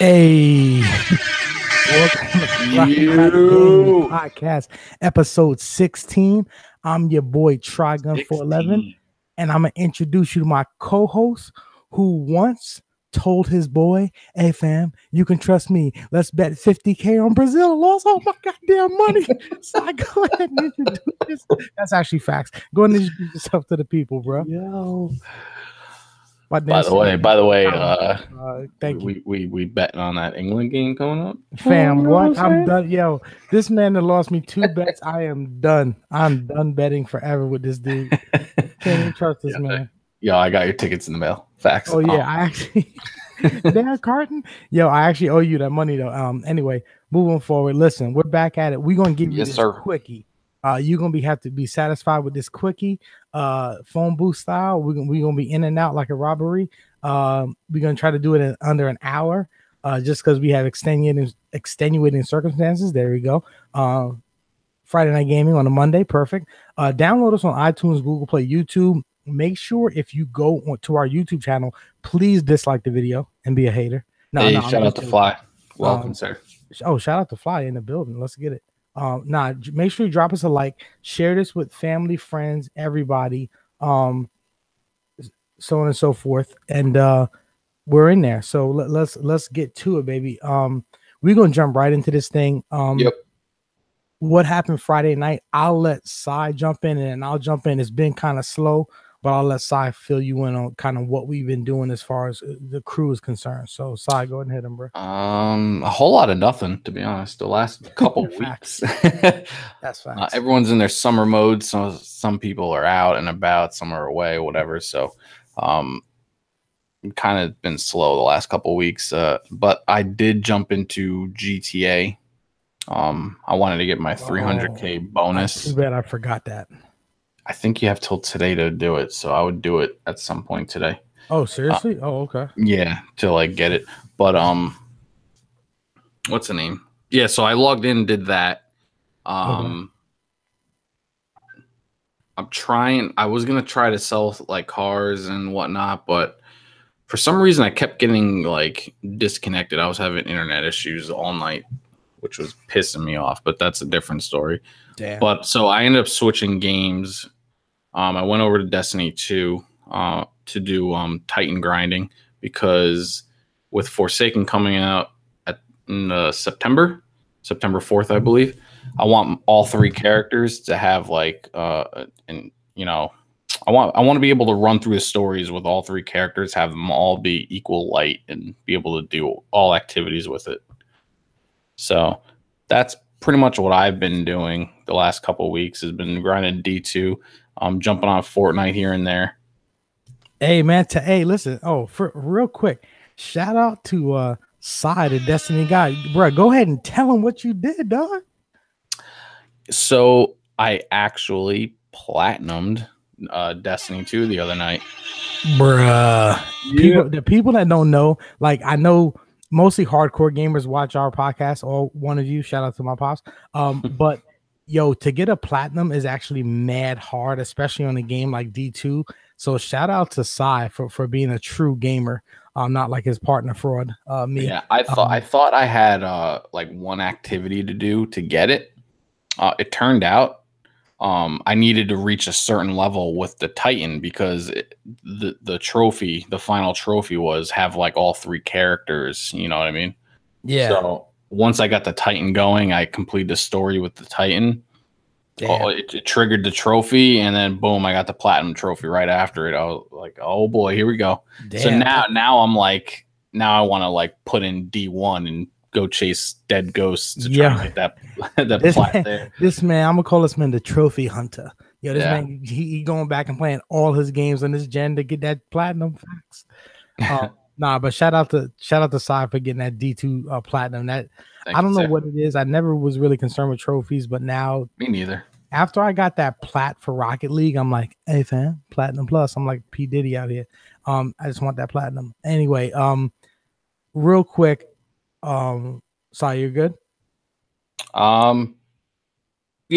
Hey, welcome to Friday Night Gaming Podcast, episode 16. I'm your boy Trigun411, and I'm gonna introduce you to my co-host who once told his boy, "Hey fam, you can trust me. Let's bet 50K on Brazil." Lost all my goddamn money. So I go ahead and introduce this. That's actually facts. Go ahead and introduce yourself to the people, bro. Yo. By the way, thank you. We betting on that England game coming up. Fam, what? I'm done. Yo, this man that lost me 2 bets. I am done. I'm done betting forever with this dude. Can't even trust this man. Yo, I got your tickets in the mail. Facts. Oh yeah, I actually Dan Carton. Yo, I actually owe you that money though. Anyway, moving forward. Listen, we're back at it. We're gonna give you this quickie. You're gonna have to be satisfied with this quickie, phone booth style. We're gonna be in and out like a robbery. We're gonna try to do it in under an hour, just because we have extenuating circumstances. There we go. Friday Night Gaming on a Monday, perfect. Download us on iTunes, Google Play, YouTube. Make sure if you go to our YouTube channel, please dislike the video and be a hater. Shout out to Fly. Welcome, sir. Oh, shout out to Fly in the building. Let's get it. Make sure you drop us a like, share this with family, friends, everybody, so on and so forth. And we're in there. So let's get to it, baby. We're gonna jump right into this thing. Yep. What happened Friday night? I'll let Sai jump in and I'll jump in. It's been kind of slow, but I'll let Sai fill you in on kind of what we've been doing as far as the crew is concerned. So Sai, go ahead and hit him, bro. A whole lot of nothing, to be honest. The last couple weeks. That's facts. Everyone's in their summer mode. So some people are out and about, some are away, whatever. So kind of been slow the last couple weeks. But I did jump into GTA. I wanted to get my 300K bonus. Too bad I forgot that. I think you have till today to do it, so I would do it at some point today. Oh, seriously? Okay. Yeah, to like get it. But what's the name? Yeah, so I logged in and did that. I'm trying. I was gonna try to sell like cars and whatnot, but for some reason I kept getting like disconnected. I was having internet issues all night, which was pissing me off, but that's a different story. Damn. But so I ended up switching games. I went over to Destiny 2 to do Titan grinding because with Forsaken coming out in September 4th, I believe, I want all 3 characters to have like I want to be able to run through the stories with all 3 characters, have them all be equal light and be able to do all activities with it. So that's pretty much what I've been doing the last couple of weeks. Has been grinding D2, jumping on Fortnite here and there. Hey man, listen. Oh, for real quick, shout out to Sai, the Destiny guy, bro. Go ahead and tell him what you did, dog. So I actually platinumed Destiny 2 the other night, bruh. Yeah. The people that don't know, like I know. Mostly hardcore gamers watch our podcast. All one of you, shout out to my pops. But yo, to get a platinum is actually mad hard, especially on a game like D2. So shout out to Sai for being a true gamer, not like his partner fraud. Me. Yeah, I thought I had like one activity to do to get it. It turned out I needed to reach a certain level with the Titan because the trophy, the final trophy was have like all 3 characters. You know what I mean? Yeah. So once I got the Titan going, I completed the story with the Titan. It triggered the trophy, and then boom, I got the platinum trophy right after it. I was like, oh boy, here we go. Damn. So now I'm like, now I want to like put in D1 and go chase dead ghosts to try and get that plat there. This man, I'm gonna call this man the trophy hunter. Yo, this man, he going back and playing all his games on this gen to get that platinum. Facts. But shout out to Sai for getting that D2 platinum. That I don't know what it is. I never was really concerned with trophies, but now me neither. After I got that plat for Rocket League, I'm like, hey fam, platinum plus. I'm like P Diddy out here. I just want that platinum. Anyway, real quick. Sai, you're good? Yeah,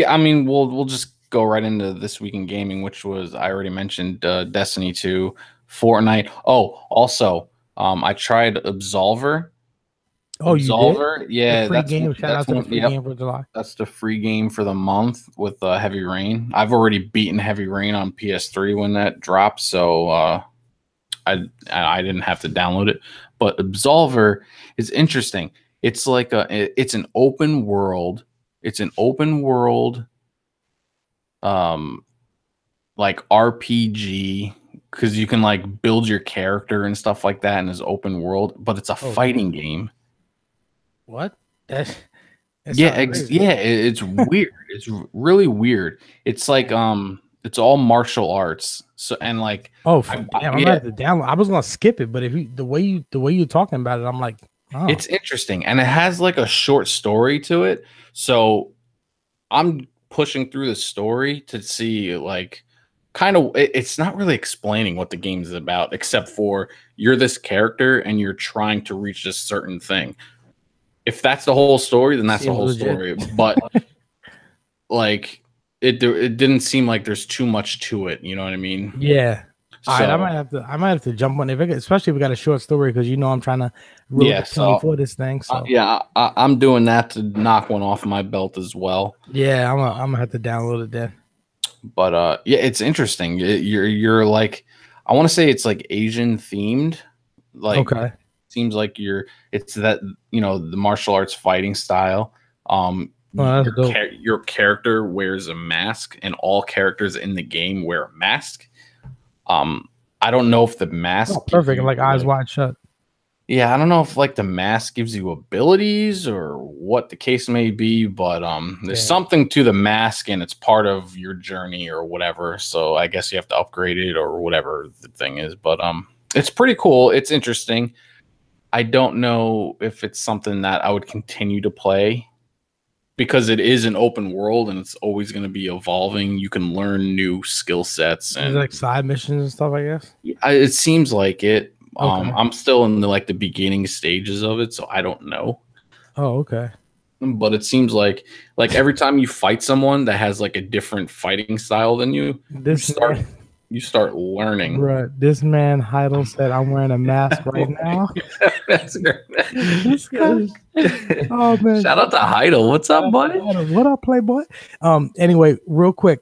I mean, we'll just go right into this week in gaming, which was, I already mentioned, Destiny 2, Fortnite. Oh, also, I tried Absolver, Oh, you did? Absolver, yeah, free game. Shout out to the free yep, game for July. that's the free game for the month with Heavy Rain. I've already beaten Heavy Rain on PS3 when that dropped, so I didn't have to download it. But Absolver is interesting. It's like it's an open world. It's an open world, like RPG, because you can like build your character and stuff like that in this open world. But it's a fighting game. What? That's yeah, it's weird. It's really weird. It's like it's all martial arts. So and like I'm gonna have to download. I was gonna skip it, but if you the way you're talking about it, I'm like, oh. It's interesting, and it has like a short story to it. So I'm pushing through the story to see like kind of it's not really explaining what the game is about, except for you're this character and you're trying to reach this certain thing. If that's the whole story, then that's the whole story. But like it didn't seem like there's too much to it. You know what I mean? Yeah. So, all right, I might have to jump on it, especially if we got a short story, because I'm trying to for this thing. So I'm doing that to knock one off my belt as well. Yeah, I'm gonna have to download it then. But yeah, it's interesting. You're like, I want to say it's like Asian themed. Like, okay. Seems like it's that the martial arts fighting style. Your character wears a mask, and all characters in the game wear a mask. I don't know if the mask perfect, like eyes wide shut. Yeah, I don't know if like the mask gives you abilities or what the case may be, but there's something to the mask, and it's part of your journey or whatever. So I guess you have to upgrade it or whatever the thing is. But it's pretty cool. It's interesting. I don't know if it's something that I would continue to play, because it is an open world and it's always going to be evolving. You can learn new skill sets and like side missions and stuff, I guess. It seems like it. Okay. I'm still in the beginning stages of it, so I don't know. Oh, okay. But it seems like every time you fight someone that has like a different fighting style than you, you start learning. Right. This man Heidel said, "I'm wearing a mask right now." That's this guy. Oh man! Shout out to Heidel. What's up, buddy? What up, Playboy? Anyway, real quick.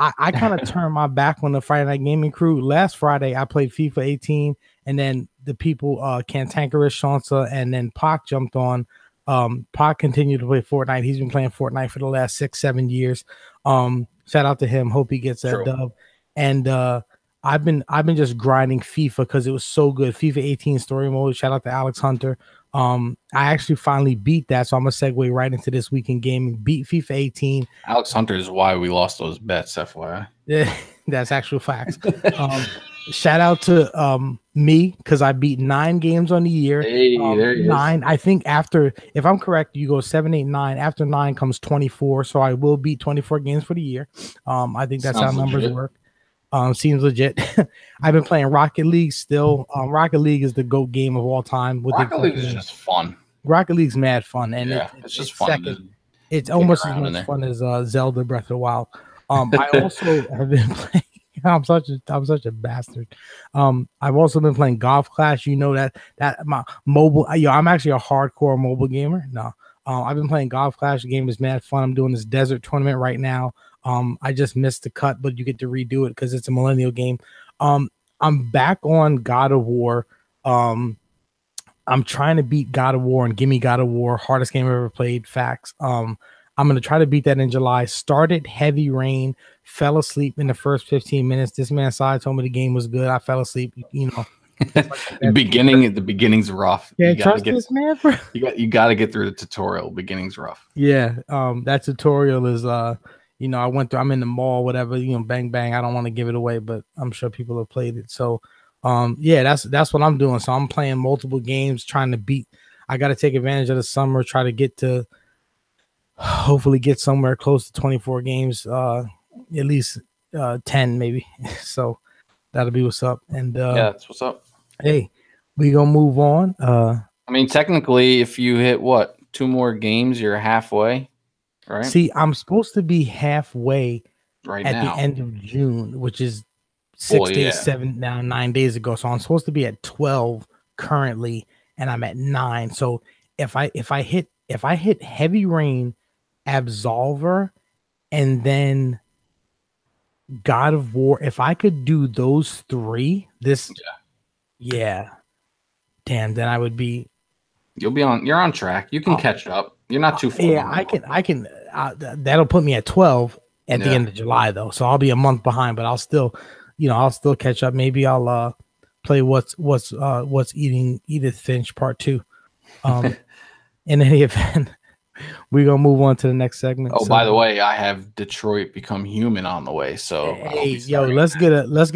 I kind of turned my back on the Friday Night Gaming crew. Last Friday, I played FIFA 18, and then the people, Cantankerous, Shansa, and then Pac jumped on. Pac continued to play Fortnite. He's been playing Fortnite for the last 6-7 years. Shout out to him. Hope he gets that dub. And I've been just grinding FIFA because it was so good. FIFA 18 story mode. Shout out to Alex Hunter. I actually finally beat that, so I'm gonna segue right into this week in gaming. Beat FIFA 18. Alex Hunter is why we lost those bets, FYI. Yeah, that's actual facts. Shout out to me, because I beat 9 games on the year. Hey, there he 9. Is. I think after, if I'm correct, you go 7, 8, 9. After 9 comes 24, so I will beat 24 games for the year. I think that's how numbers work. Seems legit. I've been playing Rocket League still. Rocket League is the GOAT game of all time. Rocket League is just fun. Rocket League's mad fun, and it's just fun. It's almost as much fun as Zelda Breath of the Wild. I also have been playing. I'm such a bastard. I've also been playing Golf Clash. You know that my mobile. I'm actually a hardcore mobile gamer. No, I've been playing Golf Clash. The game is mad fun. I'm doing this desert tournament right now. I just missed the cut, but you get to redo it because it's a millennial game. I'm back on God of War. I'm trying to beat God of War and Gimme God of War, hardest game I've ever played. Facts. I'm gonna try to beat that in July. Started Heavy Rain, fell asleep in the first 15 minutes. This man side told me the game was good. I fell asleep. The beginning's rough. Yeah, trust this man, bro. You got to get through the tutorial. Beginning's rough. Yeah. That tutorial is I went through, I'm in the mall, whatever, bang, bang. I don't want to give it away, but I'm sure people have played it. So, yeah, that's what I'm doing. So I'm playing multiple games, trying to beat. I got to take advantage of the summer, try to hopefully get somewhere close to 24 games, at least 10 maybe. So that'll be what's up. And yeah, that's what's up. Hey, we gonna move on. I mean, technically, if you hit 2 more games, you're halfway. Right. See, I'm supposed to be halfway at the end of June, which is 6 days, 9 days ago. So I'm supposed to be at 12 currently, and I'm at 9. So if I hit Heavy Rain, Absolver, and then God of War, if I could do those 3, yeah, damn, then I would be. You're on track. You can catch up. You're not too far. Yeah, I can. That'll put me at 12 at the end of July, though. So I'll be a month behind, but I'll still catch up. Maybe I'll play what's eating Edith Finch Part 2. In any event, we're gonna move on to the next segment. Oh, by the way, I have Detroit Become Human on the way. So hey, yo, let's get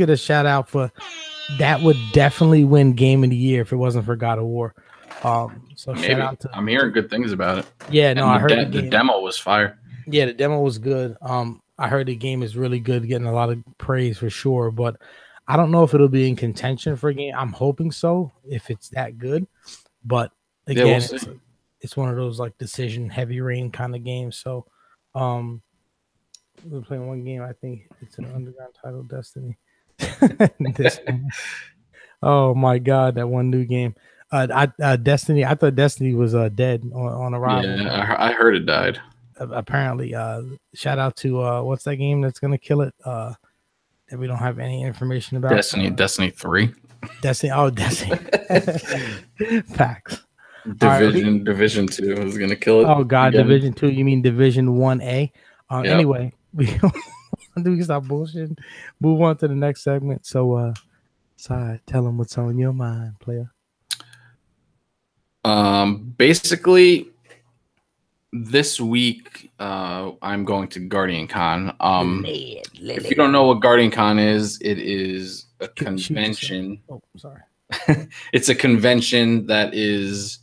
a shout out for that. Would definitely win Game of the Year if it wasn't for God of War. So maybe. Shout out to. I'm hearing good things about it. Yeah, no, I heard the demo was fire. Yeah, the demo was good. I heard the game is really good, getting a lot of praise for sure. But I don't know if it'll be in contention for a game. I'm hoping so, if it's that good. But again, it's one of those like decision Heavy Rain kind of games. So we're playing one game. I think it's an underground title, Destiny. Oh my God, that one new game. Destiny. I thought Destiny was dead on arrival. Yeah, I heard it died. Apparently, shout out to what's that game that's gonna kill it? That we don't have any information about. Destiny 3. Destiny. Facts. Division 2 is gonna kill it. Oh God, again. Division 2. You mean Division 1A? Yep. Anyway, we stop bullshitting. Move on to the next segment. So, Sai, tell them what's on your mind, player. Basically, this week, I'm going to Guardian Con. If you don't know what Guardian Con is, it is a convention. Oh, sorry. It's a convention that is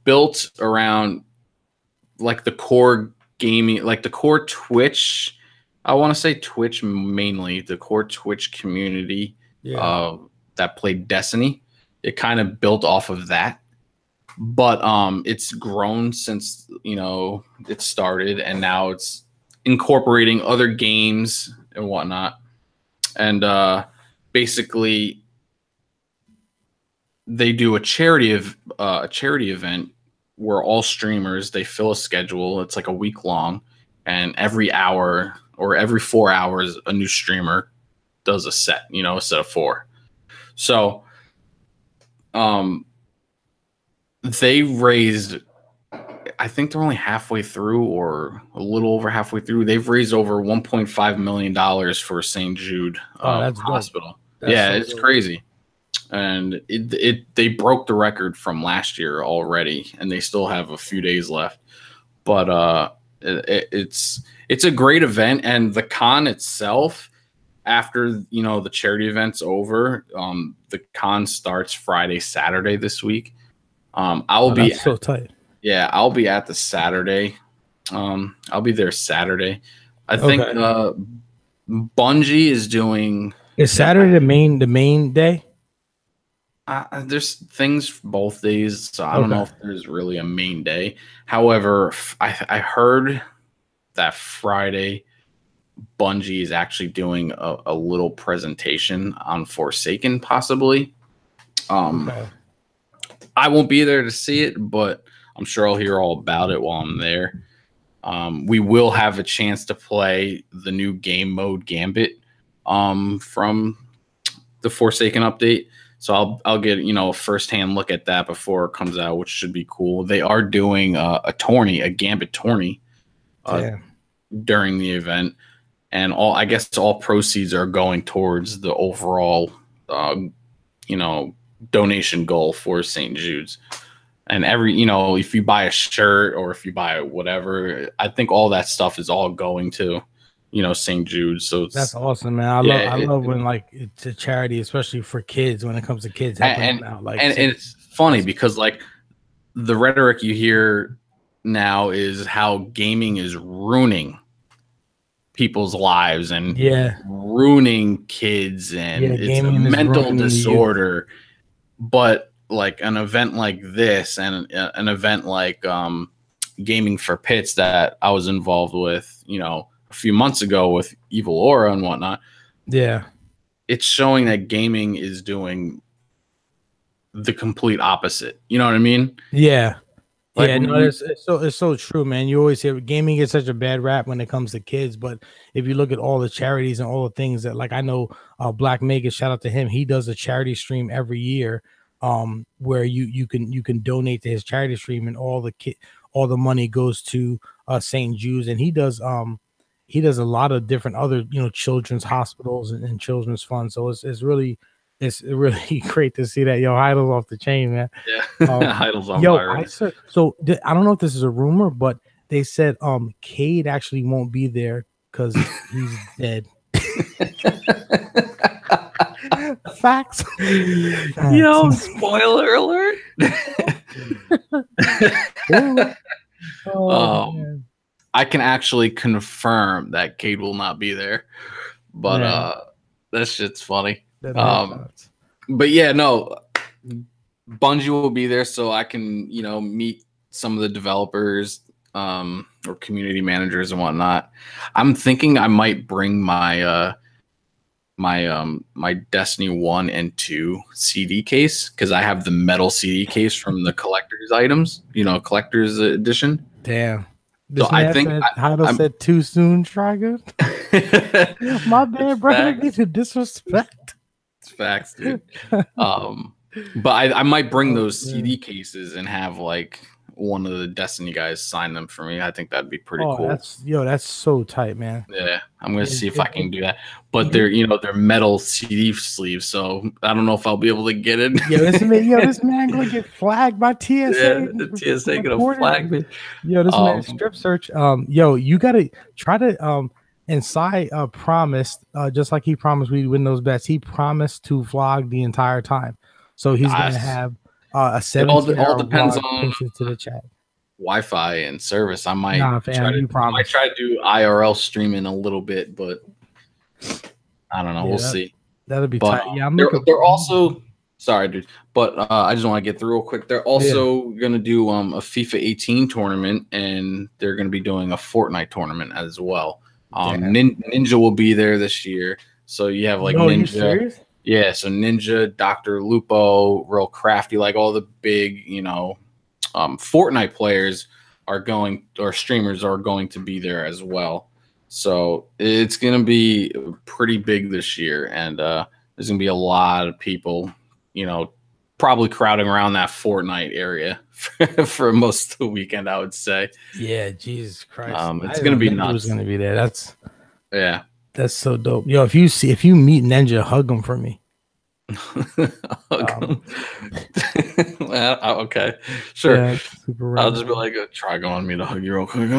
built around like the core gaming, like the core Twitch. I want to say Twitch mainly, the core Twitch community that played Destiny. It kind of built off of that, but it's grown since it started, and now it's incorporating other games and whatnot. And basically, they do a charity event where all streamers, they fill a schedule. It's like a week long, and every hour or every 4 hours, a new streamer does a set. A set of 4. So. They raised, I think they're only halfway through or a little over halfway through. They've raised over $1.5 million for St. Jude Hospital. It's crazy. And they broke the record from last year already, and they still have a few days left. But it's a great event, and the con itself, after the charity event's over, the con starts Friday, Saturday this week. I'll be so tight. Yeah, I'll be at the Saturday. I'll be there Saturday. I think Bungie is doing. Is Saturday the main day? There's things for both days, so I don't know if there's really a main day. However, I heard that Friday Bungie is actually doing a little presentation on Forsaken, possibly. I won't be there to see it, but I'm sure I'll hear all about it while I'm there. We will have a chance to play the new game mode Gambit from the Forsaken update. So I'll get a first-hand look at that before it comes out, which should be cool. They are doing a Gambit tourney during the event, and all proceeds are going towards the overall donation goal for St. Jude's. And if you buy a shirt or if you buy whatever, I think all that stuff is all going to St. Jude's. So that's awesome, man. I love when like it's a charity, especially for kids, when it comes to kids helping out. And it's funny because like the rhetoric you hear now is how gaming is ruining people's lives and ruining kids, and it's a mental disorder. But like an event like this and an event like Gaming for Pits that I was involved with, a few months ago with Evil Aura and whatnot. Yeah. It's showing that gaming is doing the complete opposite. You know what I mean? Yeah. Like, yeah, no, it's so true, man. You always hear gaming gets such a bad rap when it comes to kids, but if you look at all the charities and all the things that, like, I know Black Mega, shout out to him, he does a charity stream every year, where you can donate to his charity stream, and all the money goes to St. Jude's, and he does a lot of different other children's hospitals and children's funds. So it's really great to see that. Yo, Heidel's off the chain, man. Yeah, Heidel's on fire. I don't know if this is a rumor, but they said Cade actually won't be there because he's dead. Facts. Yo, spoiler alert. I can actually confirm that Cade will not be there, but that shit's funny. But yeah, no, Bungie will be there, so I can meet some of the developers or community managers and whatnot. I'm thinking I might bring my my Destiny 1 and 2 CD case, because I have the metal CD case from the collector's items, collector's edition. Damn. So I think Heido said too soon, try good. My bad, bro. I need to disrespect. It's facts, dude. But I might bring those CD cases and have like one of the Destiny guys sign them for me. I think that'd be pretty cool. That's so tight, man. Yeah, I'm gonna see if I can do that. But they're they're metal CD sleeves, so I don't know if I'll be able to get it. This man gonna get flagged by TSA. Yeah, the TSA gonna flag me. This man strip search. You gotta try to and Sai promised, just like he promised we'd win those bets, he promised to vlog the entire time. So he's gonna have a 7 all depends on to the chat, Wi-Fi and service. I might try to do IRL streaming a little bit, but I don't know. We'll see. That'll be tight. Yeah, they're also sorry, dude, but I just want to get through real quick. They're also gonna do a FIFA 18 tournament, and they're gonna be doing a Fortnite tournament as well. Ninja will be there this year, so you have like Ninja. Yeah, so Ninja, Dr. Lupo, Real Crafty, like all the big, Fortnite players are going, or streamers are going to be there as well. So it's going to be pretty big this year, and there's going to be a lot of people, probably crowding around that Fortnite area for most of the weekend, I would say. Yeah, Jesus Christ. It's going to be nuts. Who's going to be there? Yeah. That's so dope. Yo, if you meet Ninja, hug him for me. Well, okay, sure. Yeah, I'll just be like, try going me to hug you real quick. You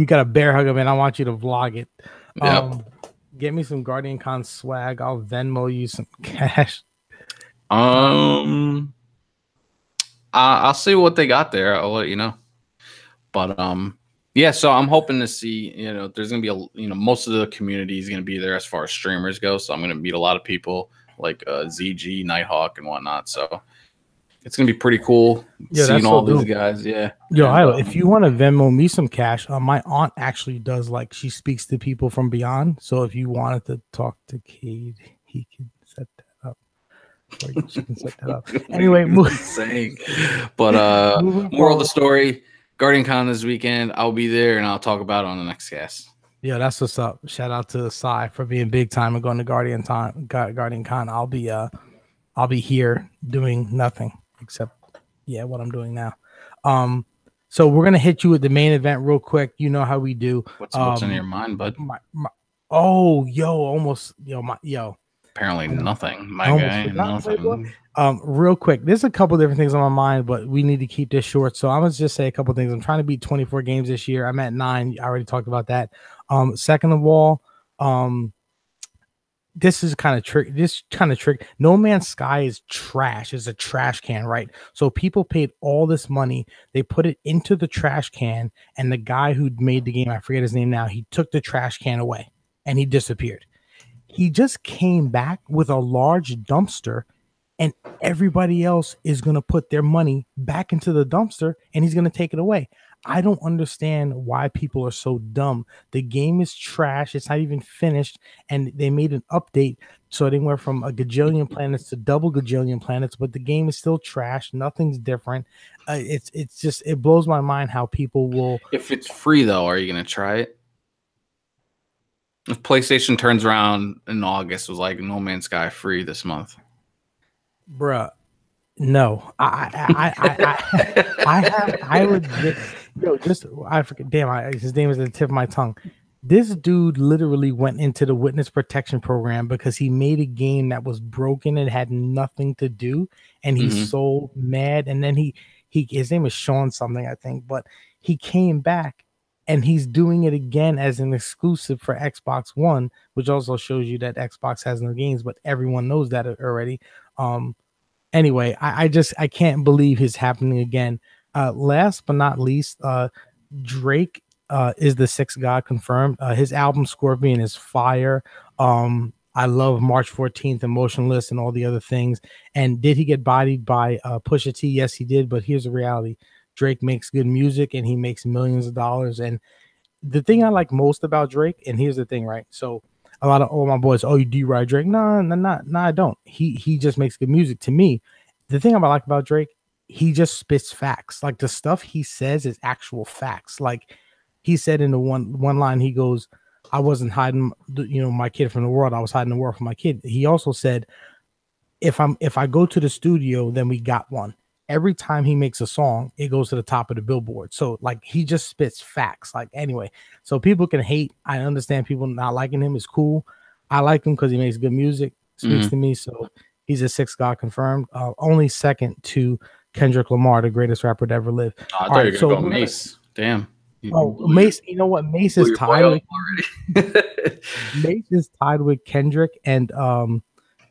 got a bear hug him, and I want you to vlog it. Yep. Get me some Guardian Con swag. I'll Venmo you some cash. I'll see what they got there. I'll let you know. But yeah, so I'm hoping to see, there's going to be most of the community is going to be there as far as streamers go. So I'm going to meet a lot of people like ZG, Nighthawk, and whatnot. So it's going to be pretty cool seeing all these guys. Yeah. Yo, if you want to Venmo me some cash, my aunt actually does, she speaks to people from beyond. So if you wanted to talk to Cade, he can set that up. Or she can set that up. Anyway, But moral of the story, Guardian Con this weekend. I'll be there, and I'll talk about it on the next cast. Yeah, that's what's up. Shout out to Sai for being big time and going to Guardian Con. I'll be here doing nothing except what I'm doing now. So we're gonna hit you with the main event real quick. You know how we do. What's in your mind, bud? Apparently nothing. My guy, nothing. Real quick, there's a couple different things on my mind, but we need to keep this short. So I'm gonna just say a couple things. I'm trying to beat 24 games this year. I'm at 9. I already talked about that. Second of all, this is kind of trick. No Man's Sky is trash. It's a trash can, right? So people paid all this money. They put it into the trash can, and the guy who made the game, I forget his name now, he took the trash can away and he disappeared. He just came back with a large dumpster, and everybody else is going to put their money back into the dumpster, and he's going to take it away. I don't understand why people are so dumb. The game is trash. It's not even finished, and they made an update, so they went from a gajillion planets to double gajillion planets, but the game is still trash. Nothing's different. It's just, it blows my mind how people will. If it's free though, are you gonna try it? If PlayStation turns around in August, was like No Man's Sky free this month, Bruh. No, I would I forget. Damn, his name is at the tip of my tongue. This dude literally went into the witness protection program because he made a game that was broken and had nothing to do, and he's so mad. And then his name is Sean something, I think, but he came back and he's doing it again as an exclusive for Xbox One, which also shows you that Xbox has no games, but everyone knows that already. Anyway, I can't believe it's happening again. Last but not least, Drake is the sixth God confirmed. His album Scorpion is fire. I love March 14th, Emotionless, and all the other things. And did he get bodied by Pusha T? Yes, he did. But here's the reality: Drake makes good music, and he makes millions of dollars. And the thing I like most about Drake, and here's the thing, right? So a lot of all my boys, oh, you D-Ride Drake? No, I don't. He just makes good music. To me, the thing I like about Drake, he just spits facts. Like the stuff he says is actual facts. Like he said in the one line, he goes, "I wasn't hiding, my kid from the world. I was hiding the world from my kid." He also said, "If I go to the studio, then we got one." Every time he makes a song, it goes to the top of the Billboard. So like he just spits facts. Like anyway, so people can hate. I understand people not liking him is cool. I like him because he makes good music, speaks to me. So he's a sixth God confirmed. Only second to Kendrick Lamar, the greatest rapper to ever live. I thought you were gonna go Mace. Damn. Mace. You know what? Mace is tied with Mace is tied with Kendrick and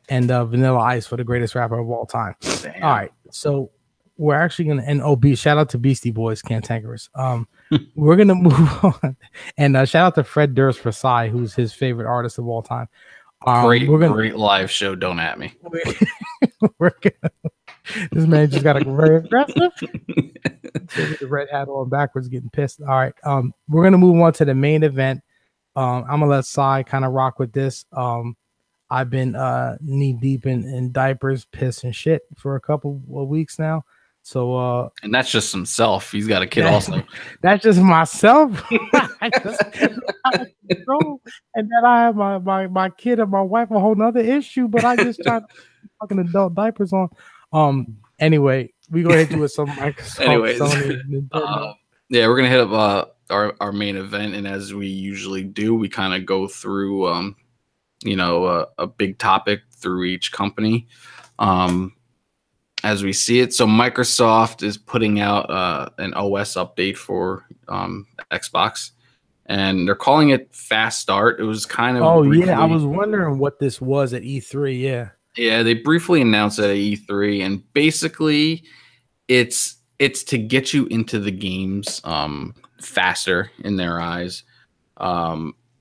Vanilla Ice for the greatest rapper of all time. Damn. All right, so we're actually gonna shout out to Beastie Boys, Cantankerous. We're gonna move on, and shout out to Fred Durst for Psy, who's his favorite artist of all time. Great live show. Don't at me. This man just got very aggressive. With the red hat on backwards, getting pissed. All right, we're gonna move on to the main event. I'm gonna let Psy kind of rock with this. I've been knee deep in diapers, piss, and shit for a couple of weeks now. So and that's just himself. He's got a kid also. That's just myself. And then I have my kid and my wife, a whole nother issue, but I just try to put fucking adult diapers on. Anyway, we go ahead and do it some Microsoft. Anyways, Sony, yeah, we're gonna hit up our main event, and as we usually do, we kind of go through a big topic through each company as we see it. So Microsoft is putting out an OS update for Xbox, and they're calling it Fast Start. It was kind of I was wondering what this was at E3. Yeah, they briefly announced it at E3, and basically it's to get you into the games faster in their eyes.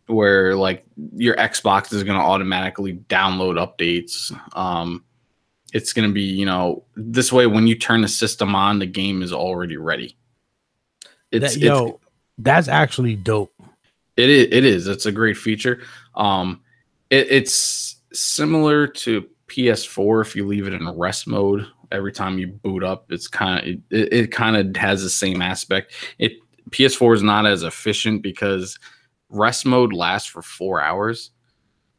Where like your Xbox is going to automatically download updates. It's going to be, this way when you turn the system on, the game is already ready. That's actually dope. It is. It's a great feature. It's similar to PS4 if you leave it in rest mode. Every time you boot up, it kind of has the same aspect. PS4 is not as efficient because rest mode lasts for 4 hours,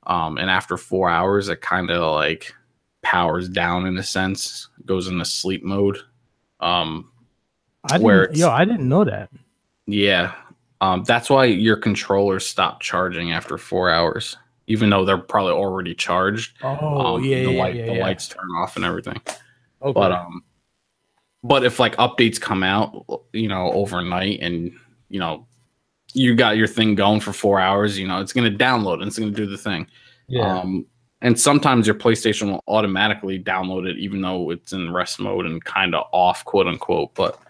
and after 4 hours it kind of like powers down in a sense, goes into sleep mode. I didn't know that. Yeah, that's why your controllers stop charging after 4 hours, even though they're probably already charged. The lights turn off and everything. Okay. But if like updates come out, overnight, and you got your thing going for 4 hours, it's going to download and it's going to do the thing. Yeah. And sometimes your PlayStation will automatically download it, even though it's in rest mode and kind of off, quote unquote. But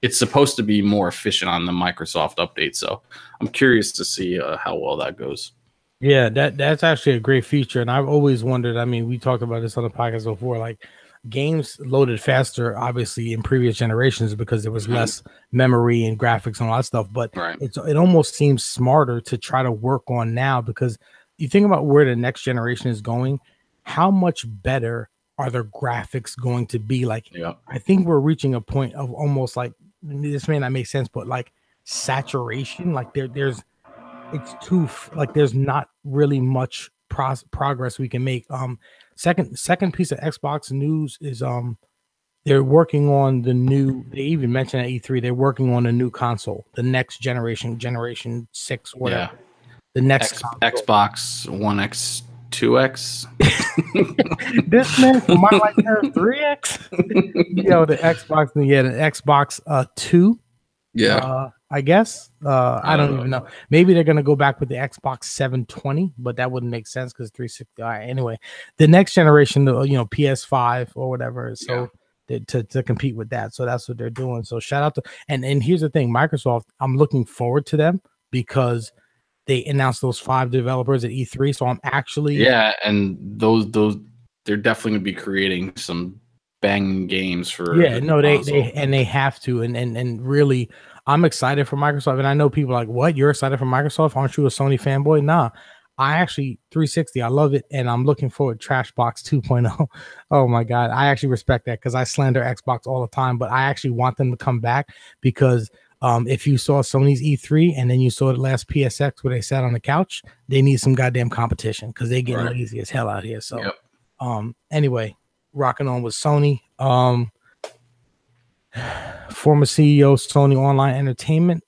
it's supposed to be more efficient on the Microsoft update. So I'm curious to see how well that goes. Yeah, that's actually a great feature. And I've always wondered, I mean, we talked about this on the podcast before, like, games loaded faster, obviously, in previous generations because there was less memory and graphics and all that stuff. But it almost seems smarter to try to work on now, because you think about where the next generation is going. How much better are their graphics going to be? Like, I think we're reaching a point of almost like, this may not make sense, but like saturation. Like there's not really much progress we can make. Second piece of Xbox news is they're working on they even mentioned at E3 they're working on a new console, the next generation 6, whatever. The next Xbox One X, 2X. This man might like 3X. Yo, the Xbox 2. I guess. I don't even know. Maybe they're gonna go back with the Xbox 720, but that wouldn't make sense because 360. All right, anyway, the next generation, PS5 or whatever. So to compete with that. So that's what they're doing. So shout out to and here's the thing, Microsoft. I'm looking forward to them because they announced those 5 developers at E3. So I'm actually and those they're definitely gonna be creating some banging games for they have to and really I'm excited for Microsoft. And I know people are like, what, you're excited for Microsoft? Aren't you a Sony fanboy? Nah, I actually 360, I love it, and I'm looking forward to Trashbox 2.0. Oh my god, I actually respect that because I slander Xbox all the time, but I actually want them to come back because if you saw Sony's E3 and then you saw the last PSX where they sat on the couch, they need some goddamn competition because they get lazy as hell out here. So anyway, rocking on with Sony. Former CEO Sony Online Entertainment.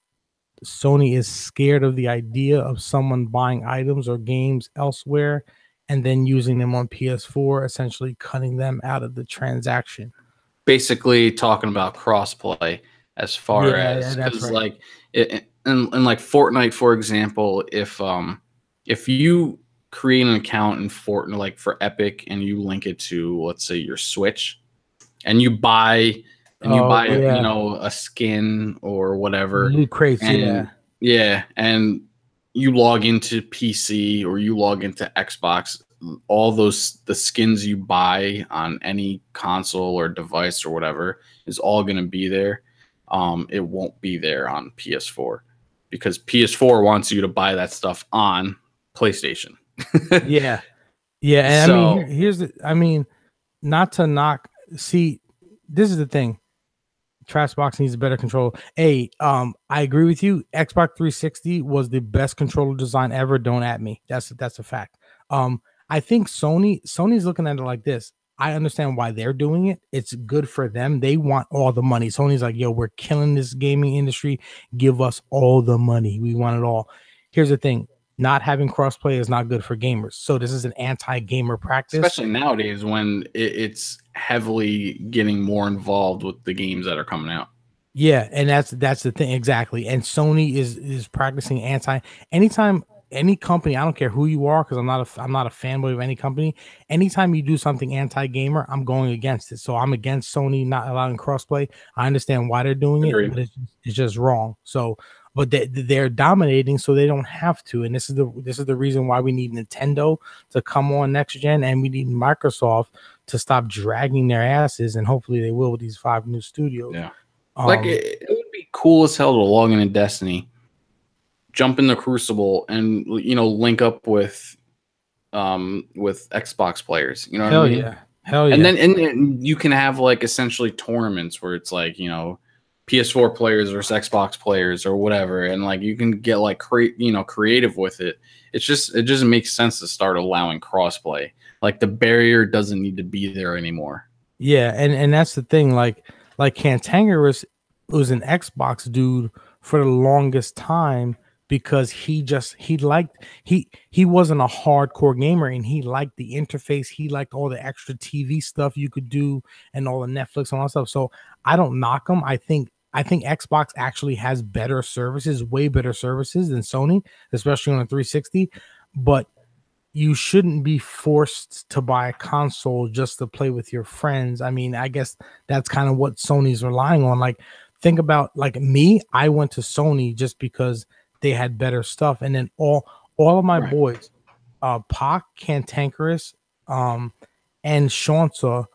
Sony is scared of the idea of someone buying items or games elsewhere and then using them on PS4, essentially cutting them out of the transaction. Basically talking about crossplay as far as because like in like Fortnite, for example, if you create an account in Fortnite, like for Epic, and you link it to, let's say, your Switch, and you buy a skin or whatever, loot crates, and you log into PC or you log into Xbox, all the skins you buy on any console or device or whatever is all going to be there. It won't be there on PS4 because PS4 wants you to buy that stuff on PlayStation. And so, I mean, not to knock. See, this is the thing. Trashbox needs a better control. I agree with you. Xbox 360 was the best controller design ever. Don't at me. That's a fact. I think Sony's looking at it like this. I understand why they're doing it. It's good for them. They want all the money. Sony's like, yo, we're killing this gaming industry. Give us all the money. We want it all. Here's the thing. Not having crossplay is not good for gamers. So this is an anti-gamer practice. Especially nowadays when it's heavily getting more involved with the games that are coming out. Yeah, and that's the thing. Exactly. And Sony is practicing anytime any company, I don't care who you are, because I'm not a fanboy of any company. Anytime you do something anti-gamer, I'm going against it. So I'm against Sony not allowing crossplay. I understand why they're doing it, but it's just wrong. So but they're dominating, so they don't have to. And this is the reason why we need Nintendo to come on next gen, and we need Microsoft to stop dragging their asses, and hopefully they will with these 5 new studios. Yeah, it would be cool as hell to log in Destiny, jump in the Crucible, and link up with Xbox players. You know what I mean? Hell yeah. And then you can have like essentially tournaments where it's like PS4 players versus Xbox players or whatever, and like you can get like creative with it. It just makes sense to start allowing crossplay. Like the barrier doesn't need to be there anymore. Yeah, and that's the thing. Like Cantankerous was an Xbox dude for the longest time because he wasn't a hardcore gamer, and he liked the interface. He liked all the extra TV stuff you could do and all the Netflix and all that stuff. So I don't knock him. I think Xbox actually has better services, way better services than Sony, especially on a 360. But you shouldn't be forced to buy a console just to play with your friends. I mean, I guess that's kind of what Sony's relying on. Like, think about like me. I went to Sony just because they had better stuff, and then all of my boys, Pac, Cantankerous, and Shansa,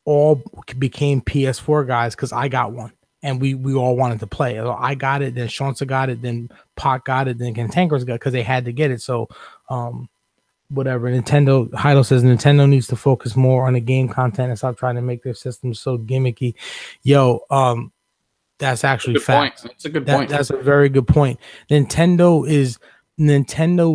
all became PS4 guys because I got one. And we all wanted to play. I got it, then Shonsa got it, then Pot got it, then Cantankerous got it because they had to get it. So, whatever. Nintendo, Heido says Nintendo needs to focus more on the game content and stop trying to make their systems so gimmicky. Yo, that's actually facts. That's a good point. That's a very good point. Nintendo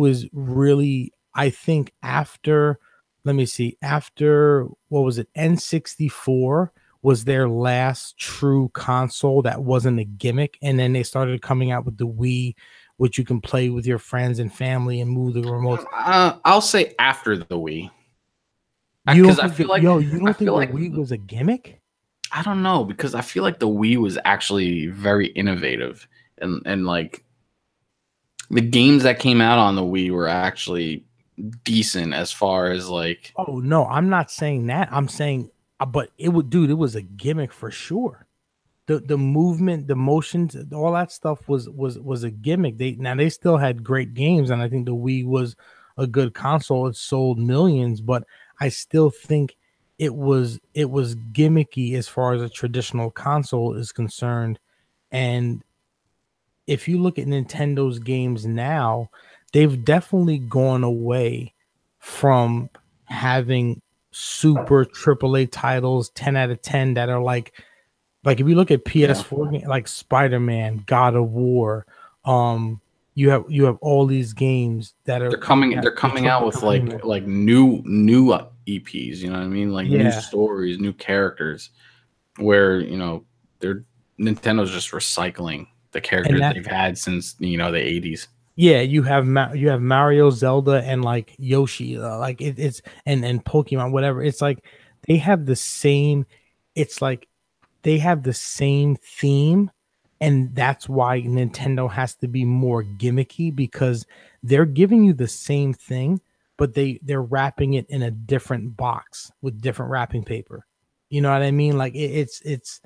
is really, I think after, let me see, after what was it, N64 was their last true console that wasn't a gimmick, and then they started coming out with the Wii, which you can play with your friends and family and move the remote. I'll say after the Wii. Because I feel like, you don't think the Wii was a gimmick? I don't know, because I feel like the Wii was actually very innovative, and like the games that came out on the Wii were actually decent as far as like. Oh no, I'm not saying that. I'm saying, but it was a gimmick for sure. The movement, the motions, all that stuff was a gimmick. They still had great games, and I think the Wii was a good console. It sold millions, but I still think it was gimmicky as far as a traditional console is concerned. And if you look at Nintendo's games now, they've definitely gone away from having super AAA titles 10 out of 10 that are like if you look at PS4 like Spider-Man, God of War, you have all these games that are they're coming out with like new EPs, you know what I mean? Like new stories, new characters, where Nintendo's just recycling the characters they've had since the 80s. Yeah, you have Mario, Zelda, and like Yoshi, like it's and Pokemon, whatever. It's like they have the same. It's like they have the same theme, and that's why Nintendo has to be more gimmicky, because they're giving you the same thing, but they're wrapping it in a different box with different wrapping paper. You know what I mean? Like it's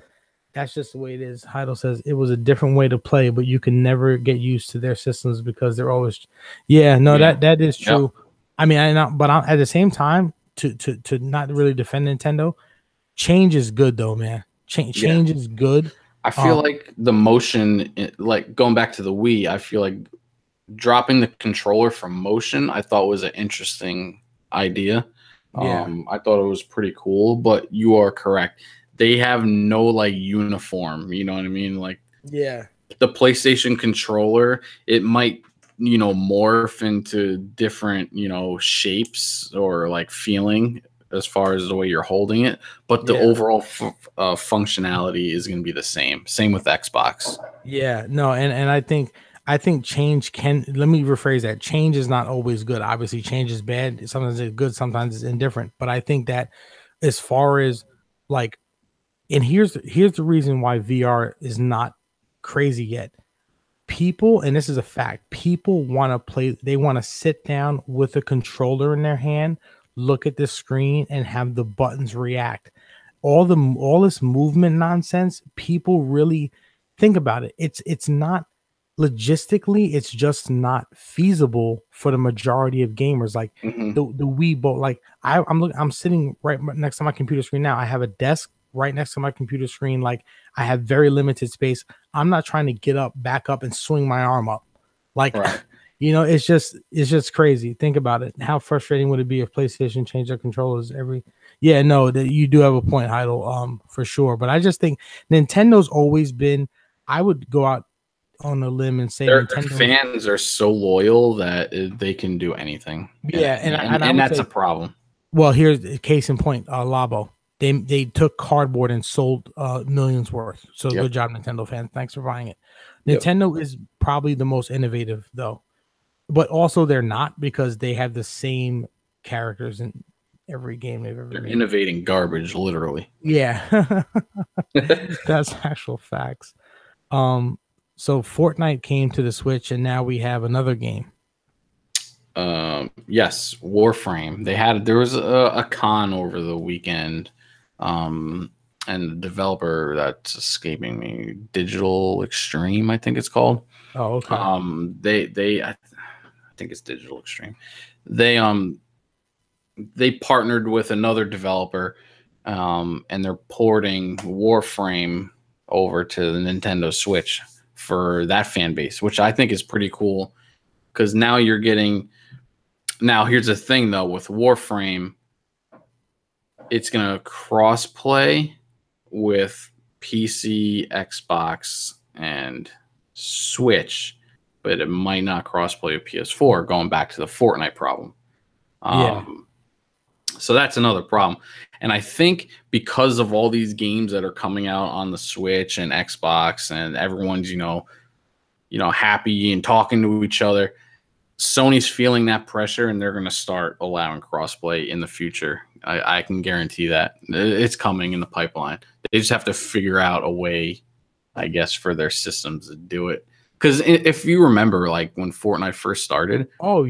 that's just the way it is. Heidel says it was a different way to play, but you can never get used to their systems because they're always. That is true. Yep. I mean, at the same time, to not really defend Nintendo, change is good though, man. Change is good. I feel like the motion, like going back to the Wii, I feel like dropping the controller from motion, I thought was an interesting idea. I thought it was pretty cool, but you are correct. They have no like uniform, you know what I mean? Like, the PlayStation controller, it might, morph into different, shapes or like feeling as far as the way you're holding it, but the overall functionality is going to be the same. Same with Xbox. Yeah, no, and I think change can. Let me rephrase that. Change is not always good. Obviously, change is bad. Sometimes it's good. Sometimes it's indifferent. But I think that as far as like, and here's the reason why VR is not crazy yet. People, and this is a fact, people want to play. They want to sit down with a controller in their hand, look at the screen, and have the buttons react. All this movement nonsense, people really think about it. It's not logistically, it's just not feasible for the majority of gamers. Like the Wii boat, like I'm sitting right next to my computer screen now. I have a desk right next to my computer screen. Like I have very limited space. I'm not trying to get up, back up, and swing my arm up. Like it's just crazy. Think about it. How frustrating would it be if PlayStation changed their controllers every? Yeah, no, that you do have a point, Heidel, for sure. But I just think Nintendo's always been. I would go out on a limb and say their fans are so loyal that they can do anything. Yeah, and that's a problem. Well, here's the case in point. Labo. They took cardboard and sold millions worth. So good job, Nintendo fans. Thanks for buying it. Nintendo is probably the most innovative though, but also they're not, because they have the same characters in every game they've ever made. Innovating garbage, literally. Yeah, that's actual facts. So Fortnite came to the Switch, and now we have another game. Yes, Warframe. There was a con over the weekend. And the developer that's escaping me, Digital Extreme, I think it's called. Oh, okay. I think it's Digital Extreme. They partnered with another developer and they're porting Warframe over to the Nintendo Switch for that fan base, which I think is pretty cool. Because now you're getting. Now here's the thing though with Warframe, it's gonna cross play with PC, Xbox, and Switch, but it might not crossplay with PS4, going back to the Fortnite problem. So that's another problem. And I think because of all these games that are coming out on the Switch and Xbox, and everyone's, happy and talking to each other, Sony's feeling that pressure, and they're going to start allowing crossplay in the future. I can guarantee that. It's coming in the pipeline. They just have to figure out a way, I guess, for their systems to do it. Because if you remember, like when Fortnite first started, they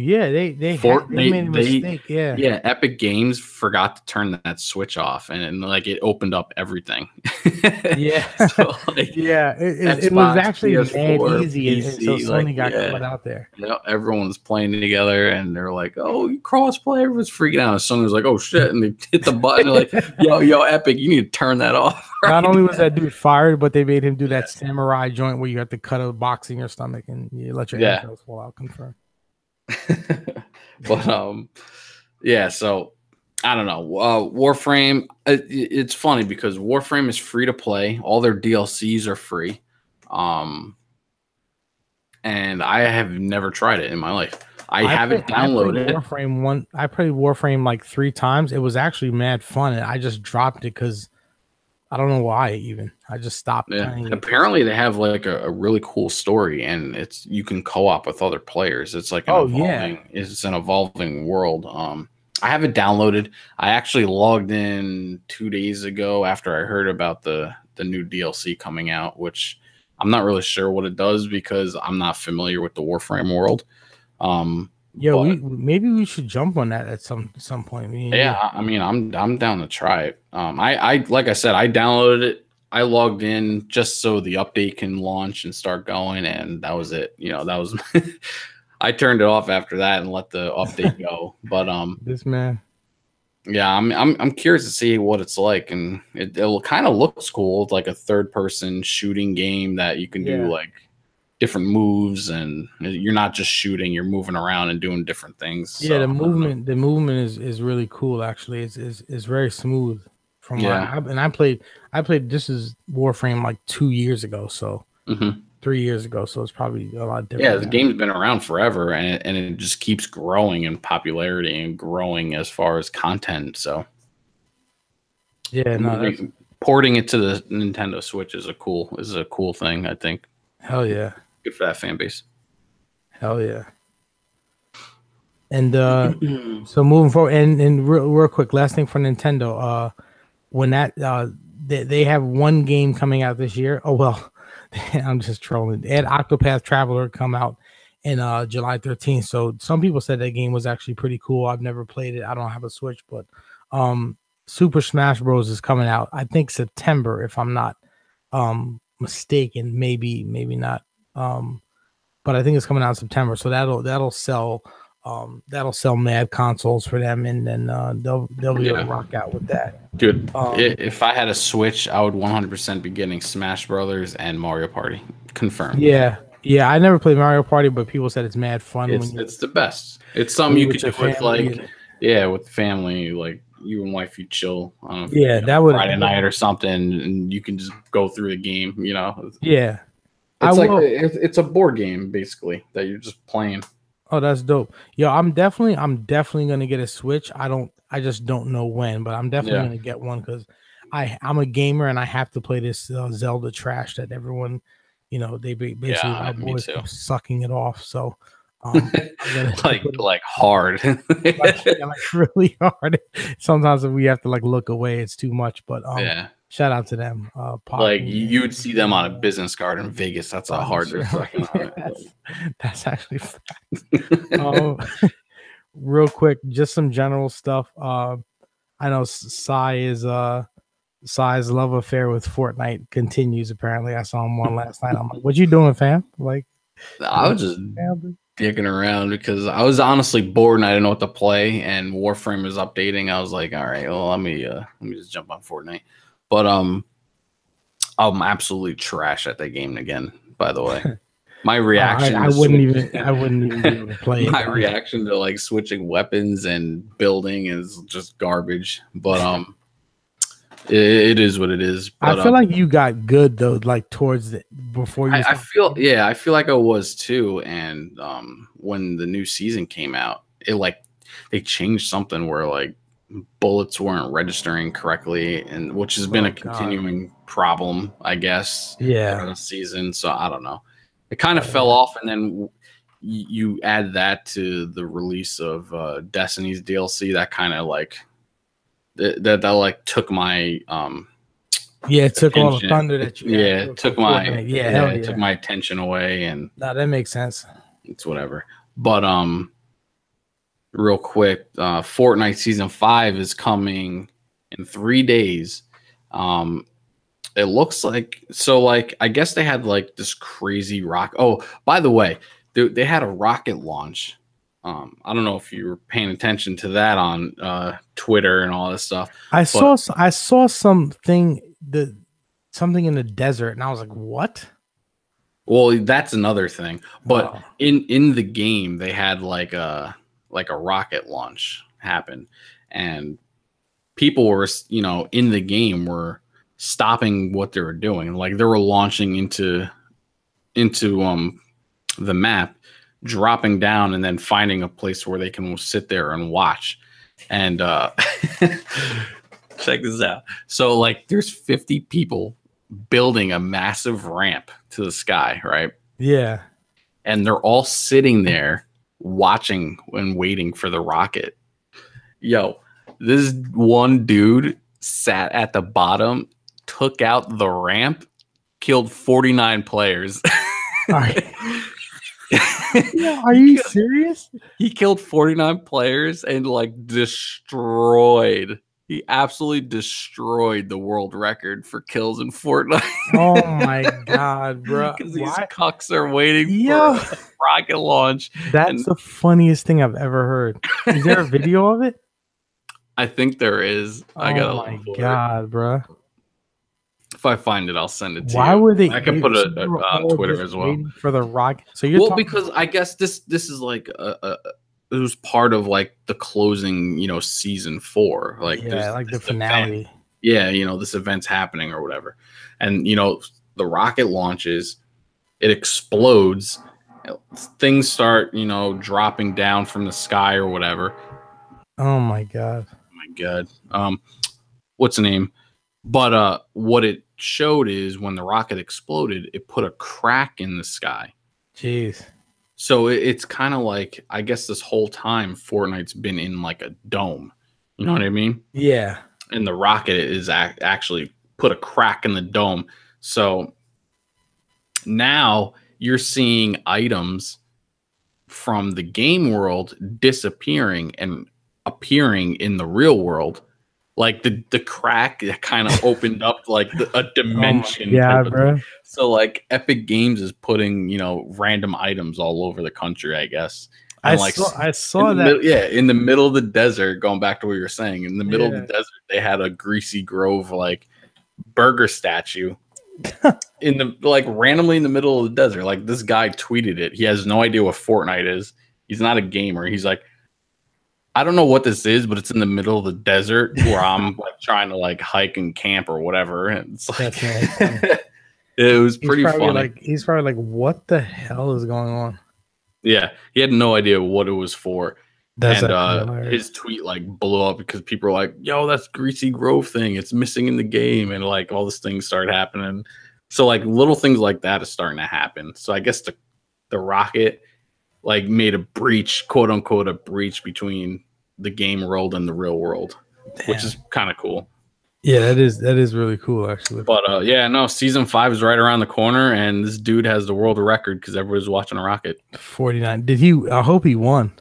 made a mistake. Yeah, Epic Games forgot to turn that switch off, and like it opened up everything. So, it was actually mad easy, and so Sony got put out there. Everyone was playing together, and they're like, "Oh, you crossplay!" Everyone's freaking out. And Sony was like, "Oh shit!" And they hit the button, like, "Yo, Epic, you need to turn that off." Not only was that dude fired, but they made him do that samurai joint where you have to cut a box in your stomach and you let your entrails fall out. Confirm. But so I don't know. Warframe. It's funny because Warframe is free to play. All their DLCs are free. And I have never tried it in my life. I haven't downloaded it. I played Warframe like 3 times. It was actually mad fun, and I just dropped it because I don't know why. Even I just stopped. Yeah. Apparently, they have like a really cool story, and you can co-op with other players. It's like it's an evolving world. I have it downloaded. I actually logged in 2 days ago after I heard about the new DLC coming out, which I'm not really sure what it does because I'm not familiar with the Warframe world. Maybe we should jump on that at some point. I mean, I'm down to try it. I like I said, I downloaded it. I logged in just so the update can launch and start going, and that was it. That was I turned it off after that and let the update go. But this man, I'm curious to see what it's like, and it kind of looks cool. It's like a third-person shooting game that you can do like different moves, and you're not just shooting, you're moving around and doing different things. The movement is really cool. Actually, it's very smooth. I played this is Warframe like 2 years ago, so 3 years ago, so it's probably a lot different. The game's been around forever, and it just keeps growing in popularity and growing as far as content. So porting it to the Nintendo Switch is a cool thing, I think. Hell yeah. Good for that fan base. Hell yeah. And so moving forward, and real quick, last thing for Nintendo, when that they have one game coming out this year. Oh well, I'm just trolling. They had Octopath Traveler come out in July 13th. So some people said that game was actually pretty cool. I've never played it. I don't have a Switch, but Super Smash Bros is coming out. I think September, if I'm not mistaken. Maybe not. But I think it's coming out in September, so that'll sell mad consoles for them, and then they'll be able to rock out with that. Dude, if I had a Switch, I would 100% be getting Smash Brothers and Mario Party. Confirmed. Yeah, I never played Mario Party, but people said it's mad fun. It's the best. It's something you could do with with family, like you and wife, you chill on that would Friday night or something, and you can just go through the game. Yeah. It's a board game basically that you're just playing. Oh, that's dope. Yo, I'm definitely gonna get a Switch. I just don't know when, but I'm definitely gonna get one because I'm a gamer and I have to play this Zelda trash that everyone, they basically my boys keep sucking it off. So like hard, like really hard. Sometimes we have to like look away. It's too much, but shout out to them. Like you would see them on a business card in Vegas. That's how hard they're fucking on it. That's actually fact. Real quick, just some general stuff. I know Sai's love affair with Fortnite continues. Apparently, I saw him one last night. I'm like, "What you doing, fam?" Like, I was just dicking around because I was honestly bored and I didn't know what to play, and Warframe was updating. I was like, all right, well, let me just jump on Fortnite. But I'm absolutely trash at that game again, by the way. My reaction I wouldn't even be able to play my reaction to like switching weapons and building is just garbage. But it is what it is. But, I feel like you got good though, like towards the before you. I feel like I was too. And when the new season came out, it like they changed something where like bullets weren't registering correctly, and which has been a continuing problem, I guess. Yeah, the season. So I don't know. It kind of fell off, and then you add that to the release of Destiny's DLC. That kind of like that like took my it took all the thunder that you it took my attention away, and that makes sense. It's whatever. But real quick, Fortnite Season 5 is coming in 3 days. It looks like, so like, I guess they had like this crazy rock. Oh, by the way, they had a rocket launch. I don't know if you were paying attention to that on Twitter and all this stuff. I saw something in the desert, and I was like, what? Well, that's another thing. But in the game, they had like a rocket launch happen, and people were, in the game were stopping what they were doing. Like they were launching into the map, dropping down, and then finding a place where they can sit there and watch. And check this out. So like there's 50 people building a massive ramp to the sky, right? Yeah. And they're all sitting there watching and waiting for the rocket. Yo, this one dude sat at the bottom, took out the ramp, killed 49 players. Are you serious? He killed 49 players and like destroyed. He absolutely destroyed the world record for kills in Fortnite. Oh my god, bro! Because these cucks are waiting for a rocket launch. That's the funniest thing I've ever heard. Is there a video of it? I think there is. Oh my god, bro! If I find it, I'll send it to you. Why were they? I can put it on Twitter as well. For the rocket. So you're because I guess this is like it was part of like the closing, season 4, like like the finale. Event. This event's happening or whatever, and the rocket launches, it explodes, things start dropping down from the sky or whatever. Oh my god! What's the name? But what it showed is when the rocket exploded, it put a crack in the sky. Jeez. So it's kind of like, I guess this whole time Fortnite's been in like a dome. You know what I mean? Yeah. And the rocket is actually put a crack in the dome. So now you're seeing items from the game world disappearing and appearing in the real world. Like the crack kind of opened up like a dimension. Bro. So like Epic Games is putting, random items all over the country, I guess. And I saw that. In the middle of the desert, going back to what you were saying, in the middle of the desert, they had a Greasy Grove like burger statue in the randomly in the middle of the desert. Like this guy tweeted it. He has no idea what Fortnite is. He's not a gamer. He's like, I don't know what this is, but it's in the middle of the desert where I'm like trying to like hike and camp or whatever. And it's like, it was pretty funny. He's probably like, what the hell is going on? Yeah, he had no idea what it was for. And his tweet like blew up because people were like, yo, that's Greasy Grove thing. It's missing in the game. And like all these things started happening. So like little things like that is starting to happen. So I guess the rocket like made a breach, quote unquote, a breach between the game world and the real world. Damn. Which is kind of cool. Yeah, that is really cool actually. But season 5 is right around the corner, and this dude has the world record because everybody's watching a rocket. 49. I hope he won.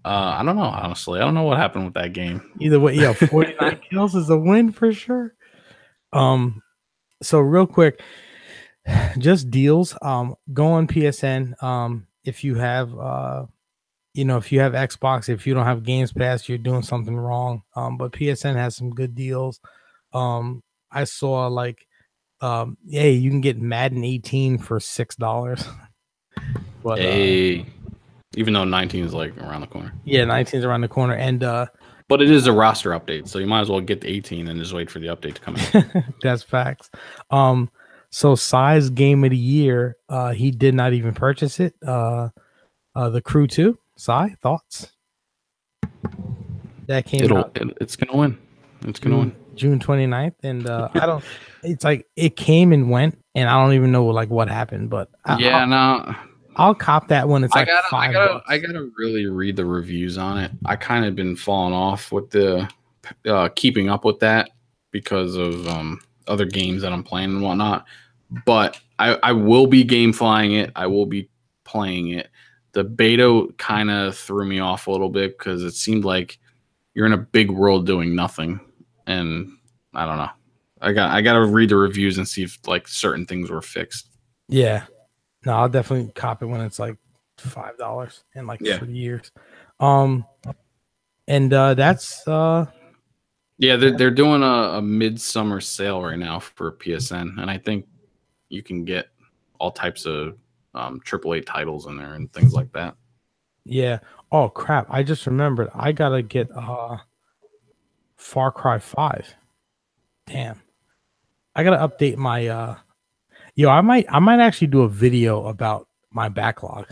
I don't know, honestly. I don't know what happened with that game. Either way, 49 kills is a win for sure. So real quick, Just deals. Go on PSN. If you have if you have Xbox, if you don't have Games Pass, you're doing something wrong. But PSN has some good deals. I saw like hey, you can get Madden 18 for $6. But even though 19 is like around the corner. Yeah, 19 is around the corner. And but it is a roster update, so you might as well get the 18 and just wait for the update to come in. That's facts. So Size Game of the Year, he did not even purchase it. The Crew 2, Sai, thoughts? That came out. It's gonna win. It's gonna win. June 29th, and I don't. It's like it came and went, and I don't even know like what happened. But I'll cop that when it's like $5. I gotta really read the reviews on it. I kind of been falling off with the keeping up with that because of other games that I'm playing and whatnot. But I will be game flying it. I will be playing it. The beta kind of threw me off a little bit because it seemed like you're in a big world doing nothing, and I don't know. I got to read the reviews and see if like certain things were fixed. Yeah, no, I'll definitely cop it when it's like $5 in like 3 years. And that's they're doing a midsummer sale right now for PSN, and I think you can get all types of AAA titles in there and things like that. Yeah. Oh crap! I just remembered. I gotta get Far Cry 5. Damn. I gotta update my I might actually do a video about my backlog.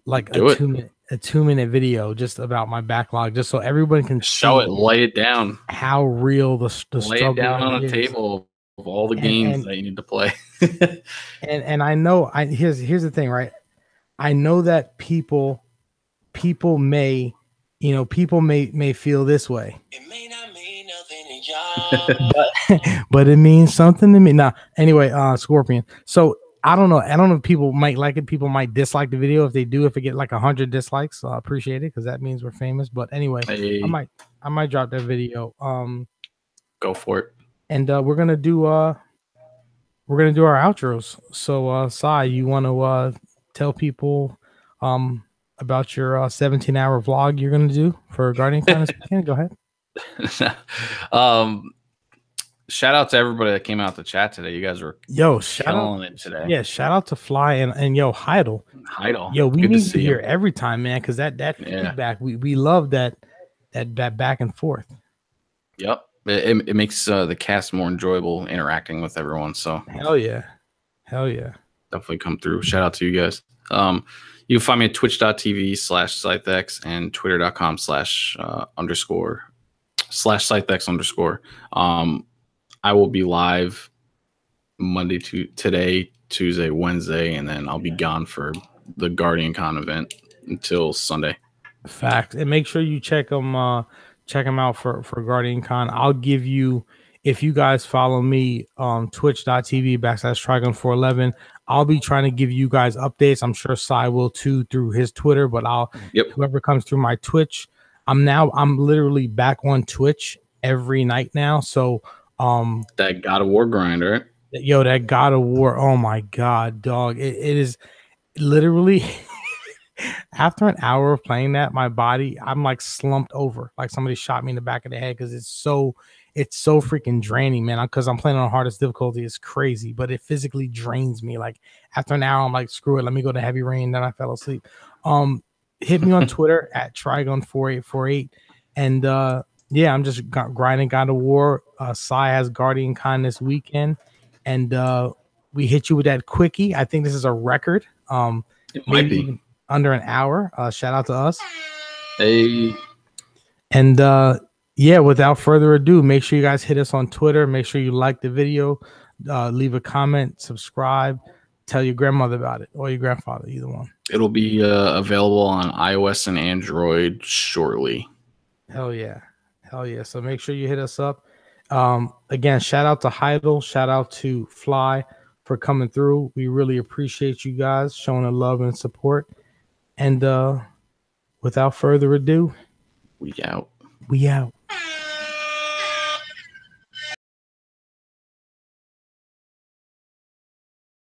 Like a 2-minute video just about my backlog, just so everyone can show it, lay it down. How real the lay it down on a table of all the games that you need to play. and I know here's the thing, right? I know that people may feel this way. It may not mean nothing to y'all. but it means something to me. Now, anyway, Scorpion. So I don't know if people might like it. People might dislike the video. If they do, if it get like 100 dislikes, I appreciate it because that means we're famous. But anyway, I might drop that video. Go for it. And we're gonna do our outros. So Sai, you want to tell people about your 17-hour vlog you're gonna do for Guardian Con this weekend? Go ahead. Shout out to everybody that came out to chat today. You guys were killing it today. Yeah, shout out to Fly and Heidel. Yo, we need to hear every time, man, because that feedback, we love that back and forth. Yep. It makes the cast more enjoyable interacting with everyone. So hell yeah. Definitely come through. Shout out to you guys. You can find me at twitch.tv/Scythex and twitter.com/_Scythex_. I will be live Monday to today, Tuesday, Wednesday, and then I'll be gone for the Guardian Con event until Sunday. Facts. And make sure you check them out for Guardian Con. I'll give you, if you guys follow me on twitch.tv/Trigon411, I'll be trying to give you guys updates. I'm sure Sai will too through his Twitter, but whoever comes through my Twitch, I'm literally back on Twitch every night now. So that God of War grind, right? Yo, that God of War, oh my god, dog. It is literally after an hour of playing that, my body, I'm like slumped over, like somebody shot me in the back of the head because it's so freaking draining, man. Because I'm playing on hardest difficulty. It's crazy, but it physically drains me. Like after an hour, I'm like, screw it, let me go to heavy rain. Then I fell asleep. Hit me on Twitter at Trigon4848. And I'm just grinding God of War. Sai has Guardian Con this weekend. And we hit you with that quickie. I think this is a record. It might be even under an hour. Shout out to us. Hey. And without further ado, make sure you guys hit us on Twitter. Make sure you like the video, leave a comment, subscribe, tell your grandmother about it or your grandfather, either one. It'll be available on iOS and Android shortly. Hell yeah. So make sure you hit us up. Again, shout out to Heidel, shout out to Fly for coming through. We really appreciate you guys showing the love and support. And without further ado, we out. We out.